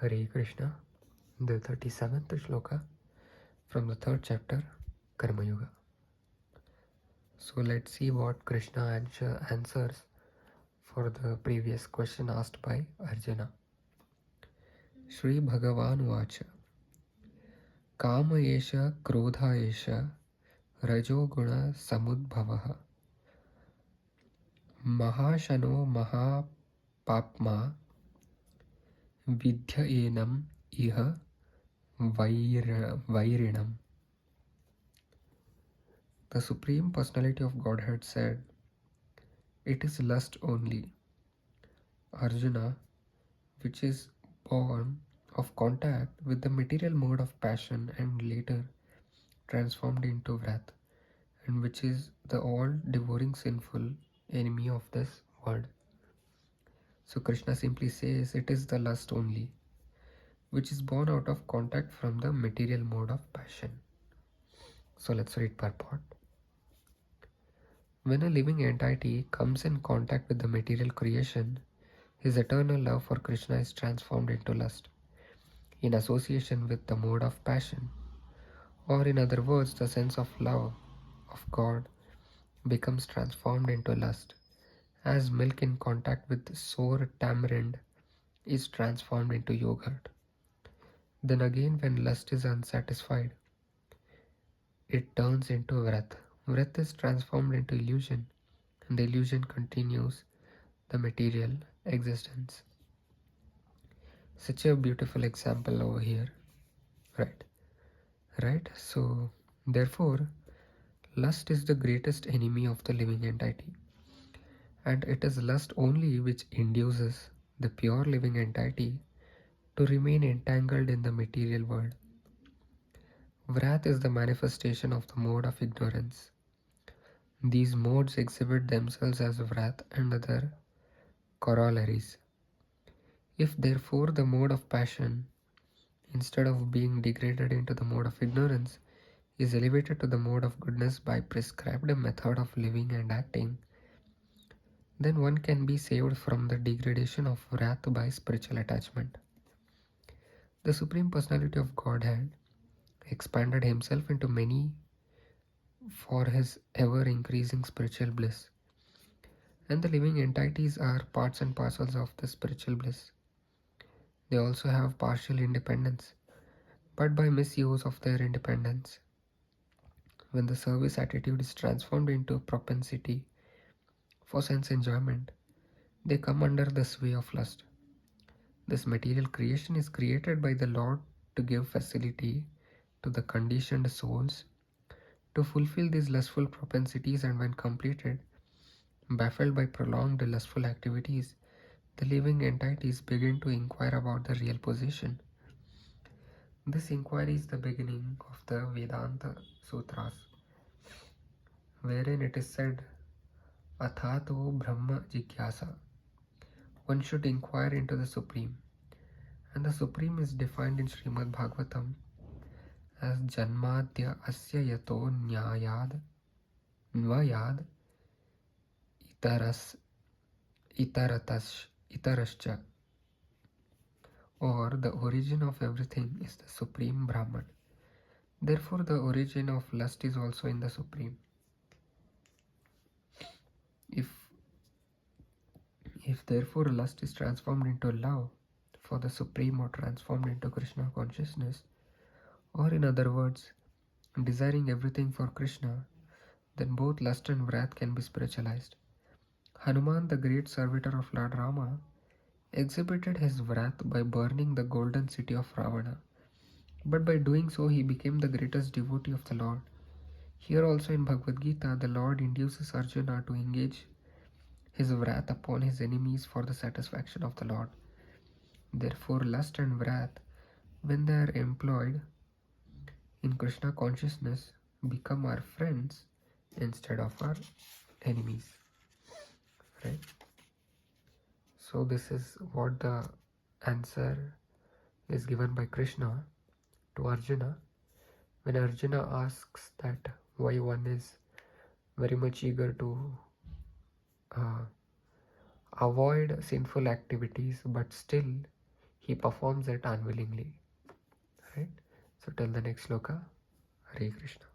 Hare Krishna, the 37th Shloka from the 3rd chapter, Karma Yoga. So let's see what Krishna answers for the previous question asked by Arjuna. Shri Bhagavan Vacha Kama Esha Krodha Esha Rajo Guna Samudbhavaha Mahashano Mahapapma Vidya Enam Iha Vairinam. The Supreme Personality of Godhead said, "It is lust only, Arjuna, which is born of contact with the material mode of passion and later transformed into wrath, and which is the all-devouring sinful enemy of this world." So Krishna simply says it is the lust only, which is born out of contact from the material mode of passion. So let's read purport. When a living entity comes in contact with the material creation, his eternal love for Krishna is transformed into lust, in association with the mode of passion, or in other words, the sense of love of God becomes transformed into lust, as milk in contact with sour tamarind is transformed into yogurt. Then again, when lust is unsatisfied, it turns into wrath. Wrath is transformed into illusion, and the illusion continues the material existence. Such a beautiful example over here, right? So therefore, lust is the greatest enemy of the living entity, and it is lust only which induces the pure living entity to remain entangled in the material world. Wrath is the manifestation of the mode of ignorance. These modes exhibit themselves as wrath and other corollaries. If therefore the mode of passion, instead of being degraded into the mode of ignorance, is elevated to the mode of goodness by prescribed method of living and acting, then one can be saved from the degradation of wrath by spiritual attachment. The Supreme Personality of Godhead expanded himself into many for his ever increasing spiritual bliss, and the living entities are parts and parcels of the spiritual bliss. They also have partial independence, but by misuse of their independence, when the service attitude is transformed into propensity for sense enjoyment, they come under the sway of lust. This material creation is created by the Lord to give facility to the conditioned souls to fulfill these lustful propensities, and when completed, baffled by prolonged lustful activities, the living entities begin to inquire about the real position. This inquiry is the beginning of the Vedanta Sutras, wherein it is said, Athato Brahma Jigyasa. One should inquire into the Supreme, and the Supreme is defined in Srimad Bhagavatam as Janmadya Asya Yato Nyayad Nvayad Itarascha, or the origin of everything is the Supreme Brahman. Therefore, the origin of lust is also in the Supreme. If therefore lust is transformed into love for the Supreme or transformed into Krishna consciousness, or in other words, desiring everything for Krishna, then both lust and wrath can be spiritualized. Hanuman, the great servitor of Lord Rama, exhibited his wrath by burning the golden city of Ravana, but by doing so he became the greatest devotee of the Lord. Here also in Bhagavad Gita, the Lord induces Arjuna to engage his wrath upon his enemies for the satisfaction of the Lord. Therefore, lust and wrath, when they are employed in Krishna consciousness, become our friends instead of our enemies. Right? So this is what the answer is given by Krishna to Arjuna when Arjuna asks that why one is very much eager to avoid sinful activities, but still he performs it unwillingly. Right? So till the next shloka, Hare Krishna.